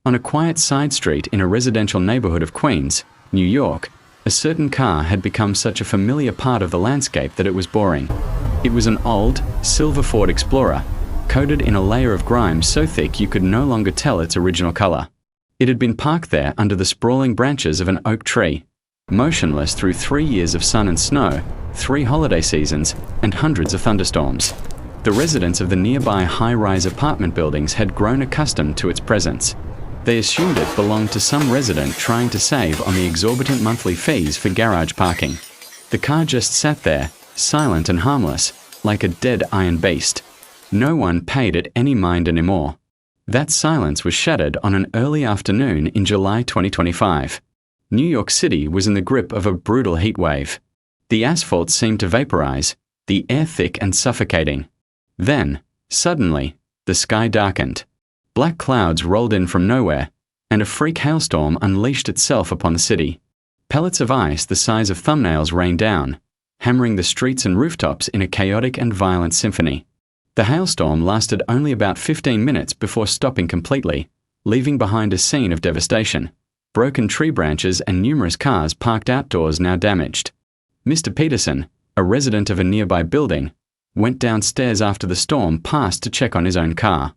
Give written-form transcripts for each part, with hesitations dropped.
On a quiet side street in a residential neighborhood of Queens, New York, a certain car had become such a familiar part of the landscape that it was boring. It was an old, silver Ford Explorer, coated in a layer of grime so thick you could no longer tell its original color. It had been parked there under the sprawling branches of an oak tree, motionless through 3 years of sun and snow, 3 holiday seasons, and hundreds of thunderstorms. The residents of the nearby high-rise apartment buildings had grown accustomed to its presence. They assumed it belonged to some resident trying to save on the exorbitant monthly fees for garage parking. The car just sat there, silent and harmless, like a dead iron beast. No one paid it any mind anymore. That silence was shattered on an early afternoon in July 2025. New York City was in the grip of a brutal heat wave. The asphalt seemed to vaporize, the air thick and suffocating. Then, suddenly, the sky darkened. Black clouds rolled in from nowhere, and a freak hailstorm unleashed itself upon the city. Pellets of ice the size of thumbnails rained down, hammering the streets and rooftops in a chaotic and violent symphony. The hailstorm lasted only about 15 minutes before stopping completely, leaving behind a scene of devastation, broken tree branches and numerous cars parked outdoors now damaged. Mr. Peterson, a resident of a nearby building, went downstairs after the storm passed to check on his own car.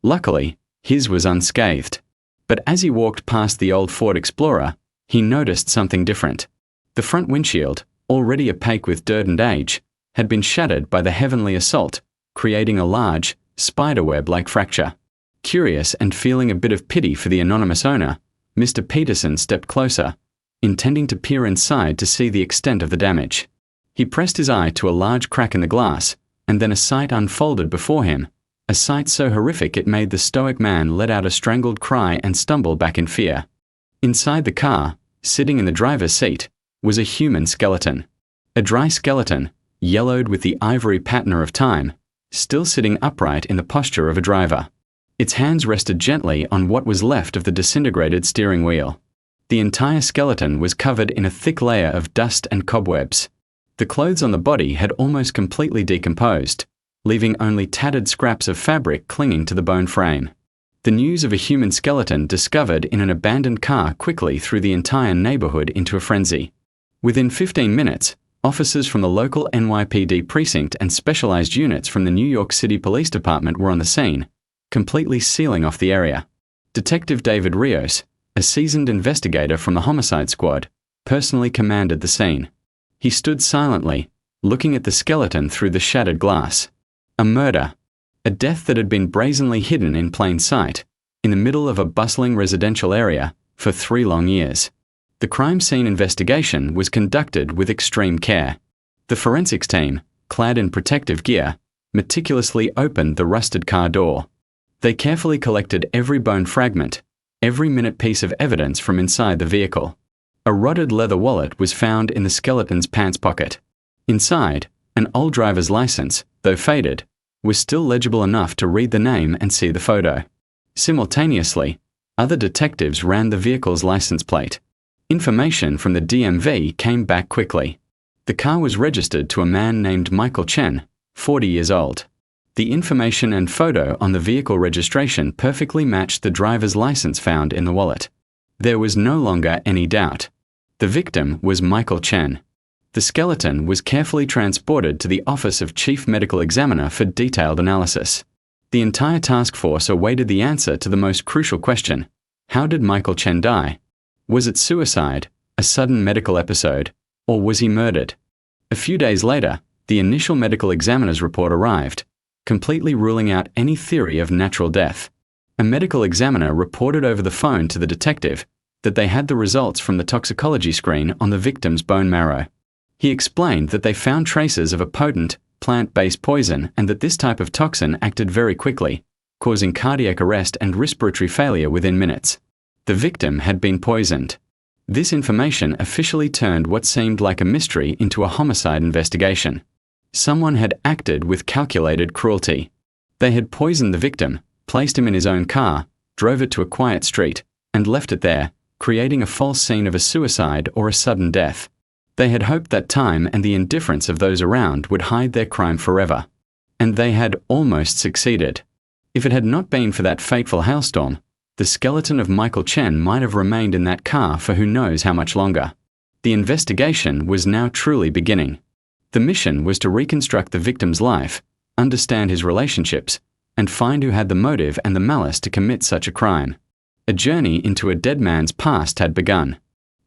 Luckily, his was unscathed. But as he walked past the old Ford Explorer, he noticed something different. The front windshield, already opaque with dirt and age, had been shattered by the heavenly assault, creating a large, spiderweb-like fracture. Curious and feeling a bit of pity for the anonymous owner, Mr. Peterson stepped closer, intending to peer inside to see the extent of the damage. He pressed his eye to a large crack in the glass, and then a sight unfolded before him, a sight so horrific it made the stoic man let out a strangled cry and stumble back in fear. Inside the car, sitting in the driver's seat, was a human skeleton. A dry skeleton, yellowed with the ivory patina of time, still sitting upright in the posture of a driver. Its hands rested gently on what was left of the disintegrated steering wheel. The entire skeleton was covered in a thick layer of dust and cobwebs. The clothes on the body had almost completely decomposed, leaving only tattered scraps of fabric clinging to the bone frame. The news of a human skeleton discovered in an abandoned car quickly threw the entire neighborhood into a frenzy. Within 15 minutes, officers from the local NYPD precinct and specialized units from the New York City Police Department were on the scene, completely sealing off the area. Detective David Rios, a seasoned investigator from the homicide squad, personally commanded the scene. He stood silently, looking at the skeleton through the shattered glass. A murder, a death that had been brazenly hidden in plain sight, in the middle of a bustling residential area, for 3 long years. The crime scene investigation was conducted with extreme care. The forensics team, clad in protective gear, meticulously opened the rusted car door. They carefully collected every bone fragment, every minute piece of evidence from inside the vehicle. A rotted leather wallet was found in the skeleton's pants pocket. Inside, an old driver's license, though faded, was still legible enough to read the name and see the photo. Simultaneously, other detectives ran the vehicle's license plate. Information from the DMV came back quickly. The car was registered to a man named Michael Chen, 40 years old. The information and photo on the vehicle registration perfectly matched the driver's license found in the wallet. There was no longer any doubt. The victim was Michael Chen. The skeleton was carefully transported to the Office of Chief Medical Examiner for detailed analysis. The entire task force awaited the answer to the most crucial question: how did Michael Chen die? Was it suicide, a sudden medical episode, or was he murdered? A few days later, the initial medical examiner's report arrived, completely ruling out any theory of natural death. A medical examiner reported over the phone to the detective that they had the results from the toxicology screen on the victim's bone marrow. He explained that they found traces of a potent, plant-based poison and that this type of toxin acted very quickly, causing cardiac arrest and respiratory failure within minutes. The victim had been poisoned. This information officially turned what seemed like a mystery into a homicide investigation. Someone had acted with calculated cruelty. They had poisoned the victim, placed him in his own car, drove it to a quiet street, and left it there, creating a false scene of a suicide or a sudden death. They had hoped that time and the indifference of those around would hide their crime forever. And they had almost succeeded. If it had not been for that fateful hailstorm, The skeleton of Michael Chen might have remained in that car for who knows how much longer. The investigation was now truly beginning. The mission was to reconstruct the victim's life, understand his relationships, and find who had the motive and the malice to commit such a crime. A journey into a dead man's past had begun.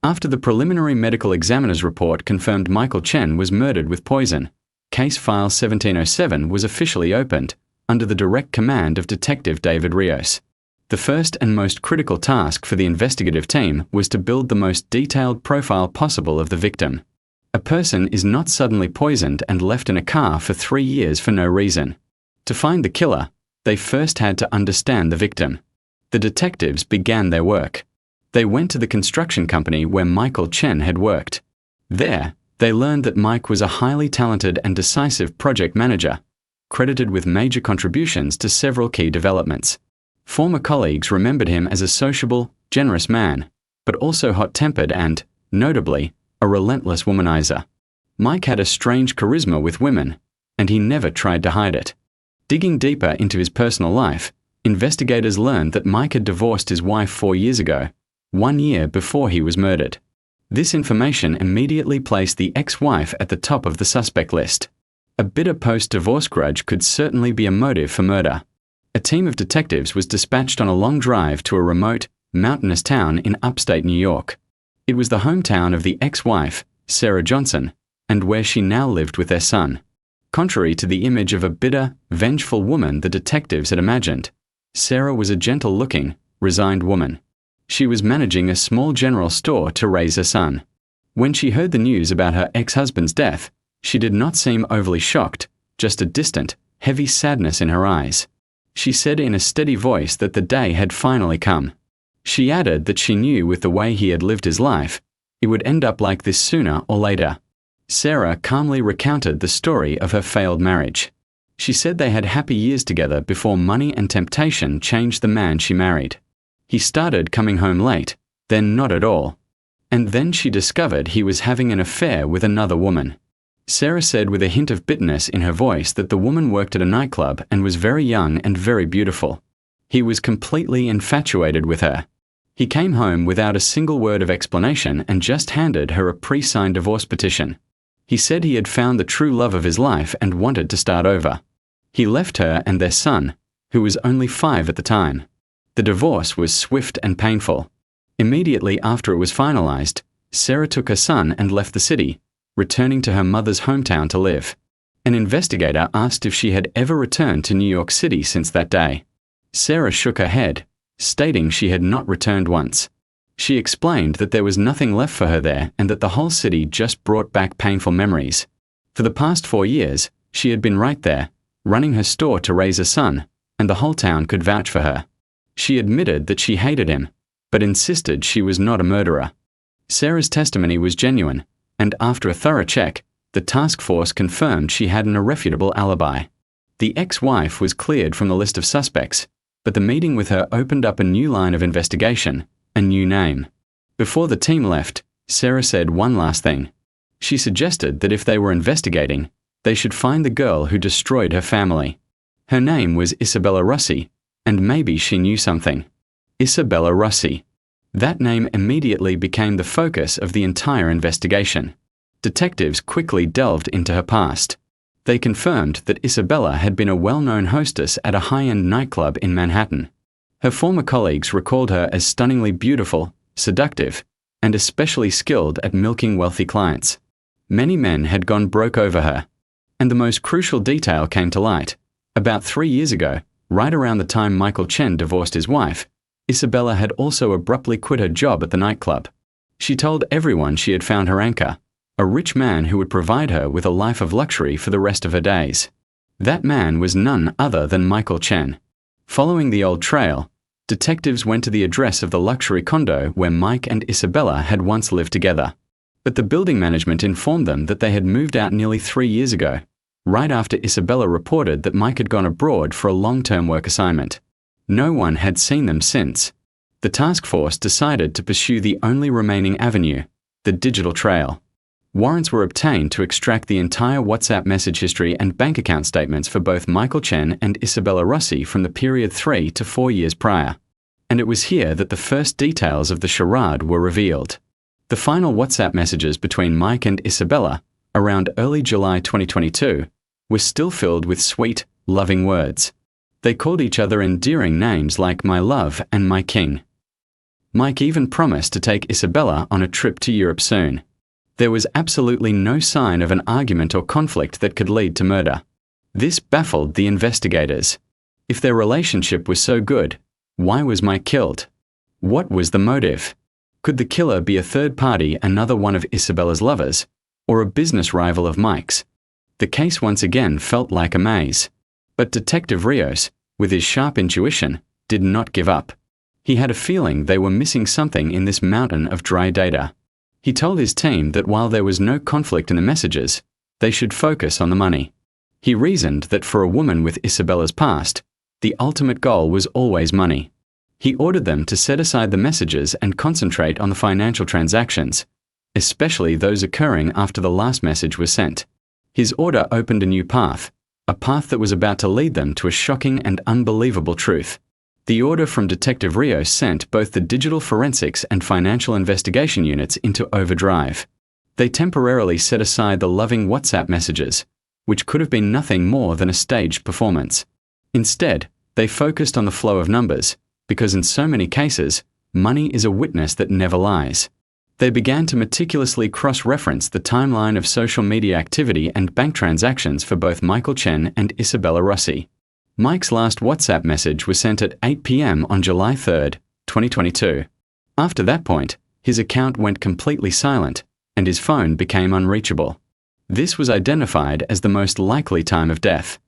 After the preliminary medical examiner's report confirmed Michael Chen was murdered with poison, Case File 1707 was officially opened, under the direct command of Detective David Rios. The first and most critical task for the investigative team was to build the most detailed profile possible of the victim. A person is not suddenly poisoned and left in a car for 3 years for no reason. To find the killer, they first had to understand the victim. The detectives began their work. They went to the construction company where Michael Chen had worked. There, they learned that Mike was a highly talented and decisive project manager, credited with major contributions to several key developments. Former colleagues remembered him as a sociable, generous man, but also hot-tempered and, notably, a relentless womanizer. Mike had a strange charisma with women, and he never tried to hide it. Digging deeper into his personal life, investigators learned that Mike had divorced his wife 4 years ago, 1 year before he was murdered. This information immediately placed the ex-wife at the top of the suspect list. A bitter post-divorce grudge could certainly be a motive for murder. A team of detectives was dispatched on a long drive to a remote, mountainous town in upstate New York. It was the hometown of the ex-wife, Sarah Johnson, and where she now lived with their son. Contrary to the image of a bitter, vengeful woman the detectives had imagined, Sarah was a gentle-looking, resigned woman. She was managing a small general store to raise her son. When she heard the news about her ex-husband's death, she did not seem overly shocked, just a distant, heavy sadness in her eyes. She said in a steady voice that the day had finally come. She added that she knew with the way he had lived his life, it would end up like this sooner or later. Sarah calmly recounted the story of her failed marriage. She said they had happy years together before money and temptation changed the man she married. He started coming home late, then not at all. And then she discovered he was having an affair with another woman. Sarah said with a hint of bitterness in her voice that the woman worked at a nightclub and was very young and very beautiful. He was completely infatuated with her. He came home without a single word of explanation and just handed her a pre-signed divorce petition. He said he had found the true love of his life and wanted to start over. He left her and their son, who was only 5 at the time. The divorce was swift and painful. Immediately after it was finalized, Sarah took her son and left the city, returning to her mother's hometown to live. An investigator asked if she had ever returned to New York City since that day. Sarah shook her head, stating she had not returned once. She explained that there was nothing left for her there and that the whole city just brought back painful memories. For the past 4 years, she had been right there, running her store to raise a son, and the whole town could vouch for her. She admitted that she hated him, but insisted she was not a murderer. Sarah's testimony was genuine, and after a thorough check, the task force confirmed she had an irrefutable alibi. The ex-wife was cleared from the list of suspects, but the meeting with her opened up a new line of investigation, a new name. Before the team left, Sarah said one last thing. She suggested that if they were investigating, they should find the girl who destroyed her family. Her name was Isabella Rossi, and maybe she knew something. Isabella Rossi. That name immediately became the focus of the entire investigation. Detectives quickly delved into her past. They confirmed that Isabella had been a well-known hostess at a high-end nightclub in Manhattan. Her former colleagues recalled her as stunningly beautiful, seductive, and especially skilled at milking wealthy clients. Many men had gone broke over her. And the most crucial detail came to light. About 3 years ago, right around the time Michael Chen divorced his wife, Isabella had also abruptly quit her job at the nightclub. She told everyone she had found her anchor, a rich man who would provide her with a life of luxury for the rest of her days. That man was none other than Michael Chen. Following the old trail, detectives went to the address of the luxury condo where Mike and Isabella had once lived together. But the building management informed them that they had moved out nearly 3 years ago, right after Isabella reported that Mike had gone abroad for a long-term work assignment. No one had seen them since. The task force decided to pursue the only remaining avenue, the digital trail. Warrants were obtained to extract the entire WhatsApp message history and bank account statements for both Michael Chen and Isabella Rossi from the period 3 to 4 years prior. And it was here that the first details of the charade were revealed. The final WhatsApp messages between Mike and Isabella, around early July 2022, were still filled with sweet, loving words. They called each other endearing names like my love and my king. Mike even promised to take Isabella on a trip to Europe soon. There was absolutely no sign of an argument or conflict that could lead to murder. This baffled the investigators. If their relationship was so good, why was Mike killed? What was the motive? Could the killer be a third party, another one of Isabella's lovers, or a business rival of Mike's? The case once again felt like a maze. But Detective Rios, with his sharp intuition, did not give up. He had a feeling they were missing something in this mountain of dry data. He told his team that while there was no conflict in the messages, they should focus on the money. He reasoned that for a woman with Isabella's past, the ultimate goal was always money. He ordered them to set aside the messages and concentrate on the financial transactions, especially those occurring after the last message was sent. His order opened a new path, a path that was about to lead them to a shocking and unbelievable truth. The order from Detective Rios sent both the digital forensics and financial investigation units into overdrive. They temporarily set aside the loving WhatsApp messages, which could have been nothing more than a staged performance. Instead, they focused on the flow of numbers, because in so many cases, money is a witness that never lies. They began to meticulously cross-reference the timeline of social media activity and bank transactions for both Michael Chen and Isabella Rossi. Mike's last WhatsApp message was sent at 8 p.m. on July 3, 2022. After that point, his account went completely silent, and his phone became unreachable. This was identified as the most likely time of death.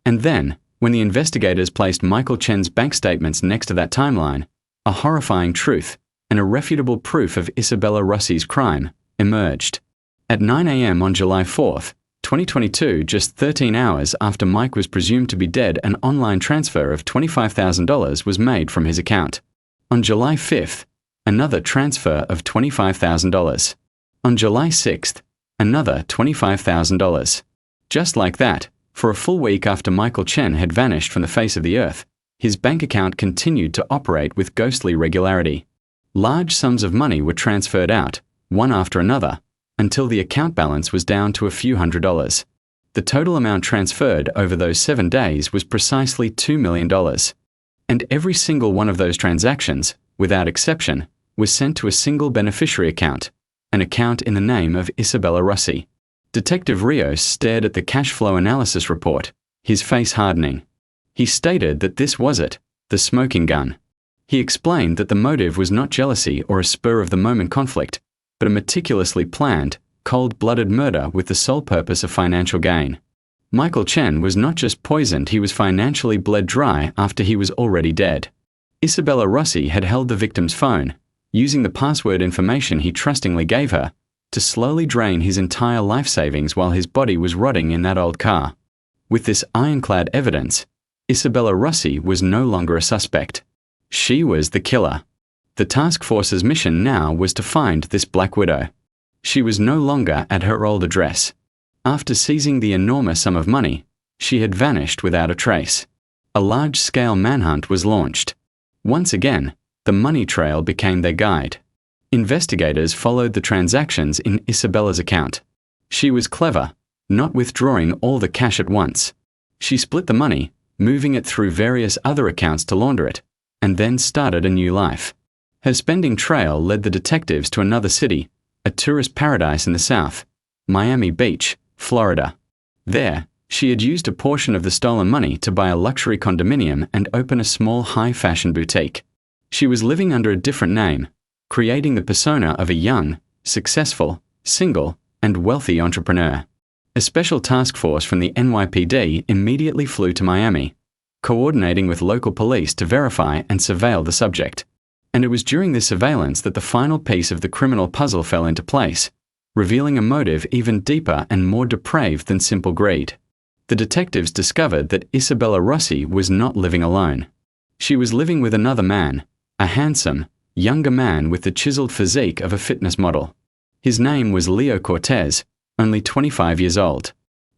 And then, when the investigators placed Michael Chen's bank statements next to that timeline, a horrifying truth, and irrefutable proof of Isabella Rossi's crime, emerged. At 9 a.m. on July 4, 2022, just 13 hours after Mike was presumed to be dead, an online transfer of $25,000 was made from his account. On July 5th, another transfer of $25,000. On July 6th, another $25,000. Just like that, for a full week after Michael Chen had vanished from the face of the earth, his bank account continued to operate with ghostly regularity. Large sums of money were transferred out, one after another, until the account balance was down to a few $100s. The total amount transferred over those 7 days was precisely $2 million. And every single one of those transactions, without exception, was sent to a single beneficiary account, an account in the name of Isabella Rossi. Detective Rios stared at the cash flow analysis report, his face hardening. He stated that this was it, the smoking gun. He explained that the motive was not jealousy or a spur-of-the-moment conflict, but a meticulously planned, cold-blooded murder with the sole purpose of financial gain. Michael Chen was not just poisoned, he was financially bled dry after he was already dead. Isabella Rossi had held the victim's phone, using the password information he trustingly gave her, to slowly drain his entire life savings while his body was rotting in that old car. With this ironclad evidence, Isabella Rossi was no longer a suspect. She was the killer. The task force's mission now was to find this Black Widow. She was no longer at her old address. After seizing the enormous sum of money, she had vanished without a trace. A large-scale manhunt was launched. Once again, the money trail became their guide. Investigators followed the transactions in Isabella's account. She was clever, not withdrawing all the cash at once. She split the money, moving it through various other accounts to launder it, and then started a new life. Her spending trail led the detectives to another city, a tourist paradise in the south, Miami Beach, Florida. There, she had used a portion of the stolen money to buy a luxury condominium and open a small high-fashion boutique. She was living under a different name, creating the persona of a young, successful, single, and wealthy entrepreneur. A special task force from the NYPD immediately flew to Miami, coordinating with local police to verify and surveil the subject. And it was during this surveillance that the final piece of the criminal puzzle fell into place, revealing a motive even deeper and more depraved than simple greed. The detectives discovered that Isabella Rossi was not living alone. She was living with another man, a handsome, younger man with the chiseled physique of a fitness model. His name was Leo Cortez, only 25 years old.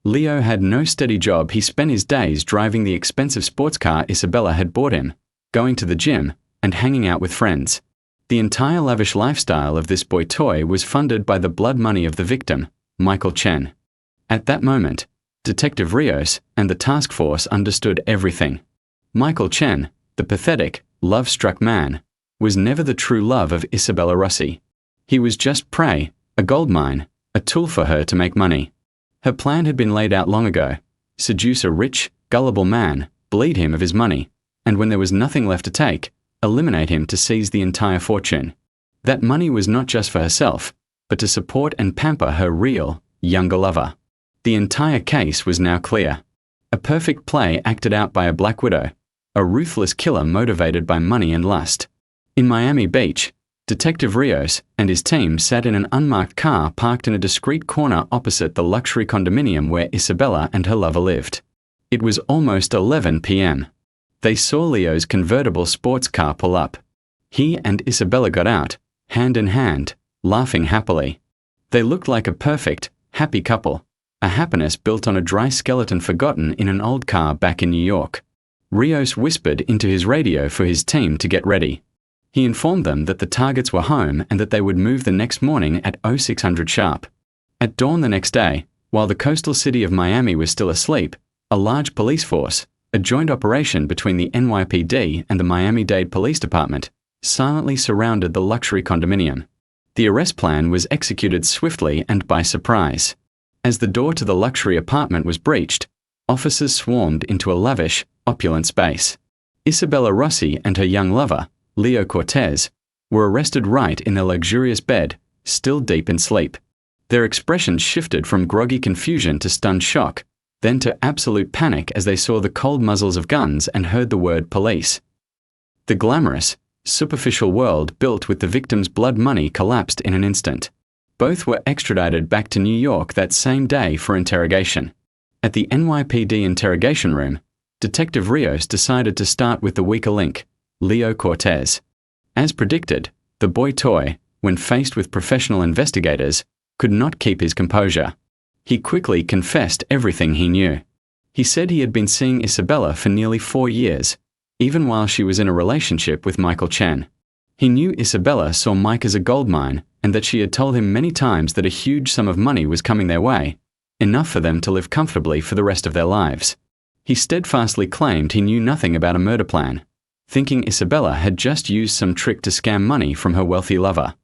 Leo had no steady job. He spent his days driving the expensive sports car Isabella had bought him, going to the gym, and hanging out with friends. The entire lavish lifestyle of this boy toy was funded by the blood money of the victim, Michael Chen. At that moment, Detective Rios and the task force understood everything. Michael Chen, the pathetic, love-struck man, was never the true love of Isabella Rossi. He was just prey, a gold mine, a tool for her to make money. Her plan had been laid out long ago: seduce a rich, gullible man, bleed him of his money, and when there was nothing left to take, eliminate him to seize the entire fortune. That money was not just for herself, but to support and pamper her real, younger lover. The entire case was now clear. A perfect play acted out by a Black Widow, a ruthless killer motivated by money and lust. In Miami Beach, Detective Rios and his team sat in an unmarked car parked in a discreet corner opposite the luxury condominium where Isabella and her lover lived. It was almost 11 p.m. They saw Leo's convertible sports car pull up. He and Isabella got out, hand in hand, laughing happily. They looked like a perfect, happy couple, a happiness built on a dry skeleton forgotten in an old car back in New York. Rios whispered into his radio for his team to get ready. He informed them that the targets were home and that they would move the next morning at 0600 sharp. At dawn the next day, while the coastal city of Miami was still asleep, a large police force, a joint operation between the NYPD and the Miami-Dade Police Department, silently surrounded the luxury condominium. The arrest plan was executed swiftly and by surprise. As the door to the luxury apartment was breached, officers swarmed into a lavish, opulent space. Isabella Rossi and her young lover, Leo Cortez, were arrested right in their luxurious bed, still deep in sleep. Their expressions shifted from groggy confusion to stunned shock, then to absolute panic as they saw the cold muzzles of guns and heard the word police. The glamorous, superficial world built with the victim's blood money collapsed in an instant. Both were extradited back to New York that same day for interrogation. At the NYPD interrogation room, Detective Rios decided to start with the weaker link, Leo Cortez. As predicted, the boy toy, when faced with professional investigators, could not keep his composure. He quickly confessed everything he knew. He said he had been seeing Isabella for nearly 4 years, even while she was in a relationship with Michael Chen. He knew Isabella saw Mike as a gold mine and that she had told him many times that a huge sum of money was coming their way, enough for them to live comfortably for the rest of their lives. He steadfastly claimed he knew nothing about a murder plan, thinking Isabella had just used some trick to scam money from her wealthy lover.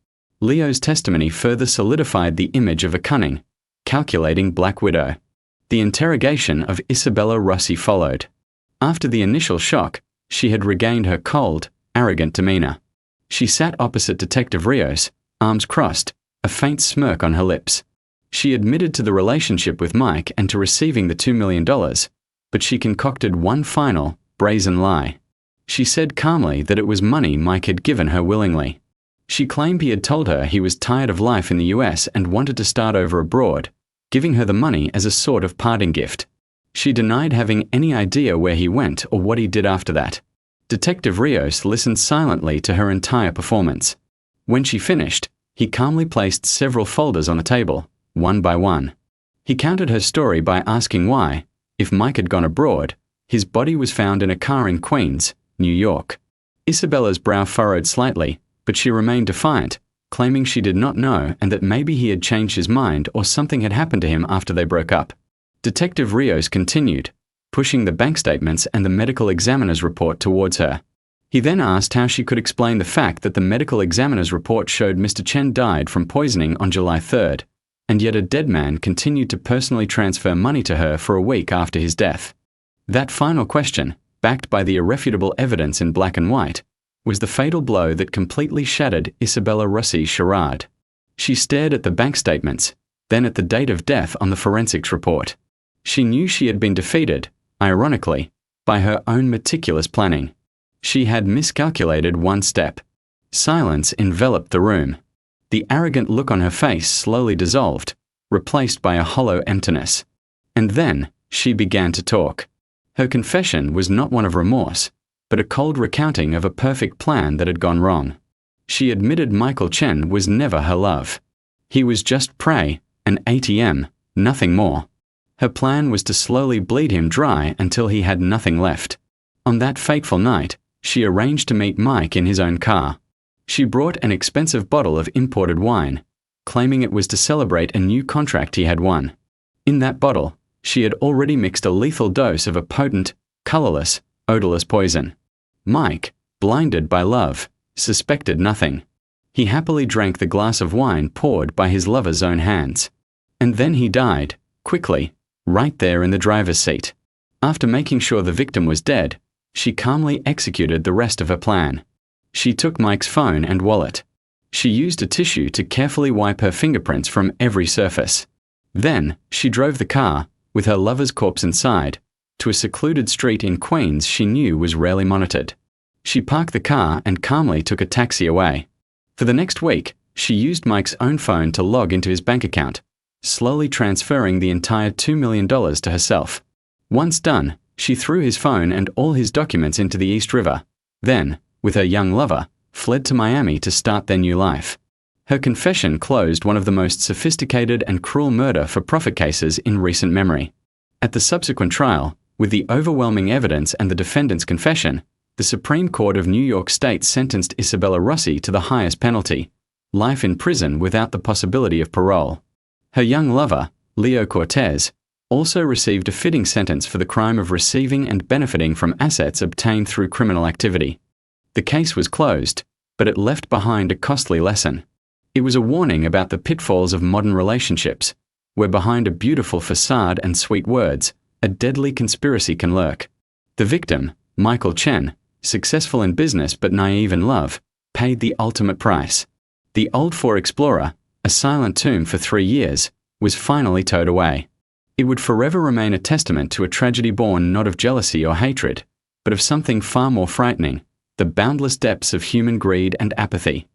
Leo's testimony further solidified the image of a cunning, calculating Black Widow. The interrogation of Isabella Rossi followed. After the initial shock, she had regained her cold, arrogant demeanor. She sat opposite Detective Rios, arms crossed, a faint smirk on her lips. She admitted to the relationship with Mike and to receiving the $2 million, but she concocted one final, brazen lie. She said calmly that it was money Mike had given her willingly. She claimed he had told her he was tired of life in the US and wanted to start over abroad, giving her the money as a sort of parting gift. She denied having any idea where he went or what he did after that. Detective Rios listened silently to her entire performance. When she finished, he calmly placed several folders on the table, one by one. He countered her story by asking why, if Mike had gone abroad, his body was found in a car in Queens, New York. Isabella's brow furrowed slightly, but she remained defiant, claiming she did not know and that maybe he had changed his mind or something had happened to him after they broke up. Detective Rios continued, pushing the bank statements and the medical examiner's report towards her. He then asked how she could explain the fact that the medical examiner's report showed Mr. Chen died from poisoning on July 3rd, and yet a dead man continued to personally transfer money to her for a week after his death. That final question, backed by the irrefutable evidence in black and white, was the fatal blow that completely shattered Isabella Rossi's charade. She stared at the bank statements, then at the date of death on the forensics report. She knew she had been defeated, ironically, by her own meticulous planning. She had miscalculated one step. Silence enveloped the room. The arrogant look on her face slowly dissolved, replaced by a hollow emptiness. And then she began to talk. Her confession was not one of remorse, but a cold recounting of a perfect plan that had gone wrong. She admitted Michael Chen was never her love. He was just prey, an ATM, nothing more. Her plan was to slowly bleed him dry until he had nothing left. On that fateful night, She arranged to meet Mike in his own car. She brought an expensive bottle of imported wine, claiming it was to celebrate a new contract he had won. In that bottle, she had already mixed a lethal dose of a potent, colorless, odorless poison. Mike, blinded by love, suspected nothing. He happily drank the glass of wine poured by his lover's own hands. And then he died, quickly, right there in the driver's seat. After making sure the victim was dead, she calmly executed the rest of her plan. She took Mike's phone and wallet. She used a tissue to carefully wipe her fingerprints from every surface. Then, she drove the car, with her lover's corpse inside, to a secluded street in Queens she knew was rarely monitored. She parked the car and calmly took a taxi away. For the next week, she used Mike's own phone to log into his bank account, slowly transferring the entire $2 million to herself. Once done, she threw his phone and all his documents into the East River, then, with her young lover, fled to Miami to start their new life. Her confession closed one of the most sophisticated and cruel murder-for-profit cases in recent memory. At the subsequent trial, with the overwhelming evidence and the defendant's confession, the Supreme Court of New York State sentenced Isabella Rossi to the highest penalty, life in prison without the possibility of parole. Her young lover, Leo Cortez, also received a fitting sentence for the crime of receiving and benefiting from assets obtained through criminal activity. The case was closed, but it left behind a costly lesson. It was a warning about the pitfalls of modern relationships, where behind a beautiful facade and sweet words, a deadly conspiracy can lurk. The victim, Michael Chen, successful in business but naive in love, paid the ultimate price. The Old Fort Explorer, a silent tomb for 3 years, was finally towed away. It would forever remain a testament to a tragedy born not of jealousy or hatred, but of something far more frightening, the boundless depths of human greed and apathy.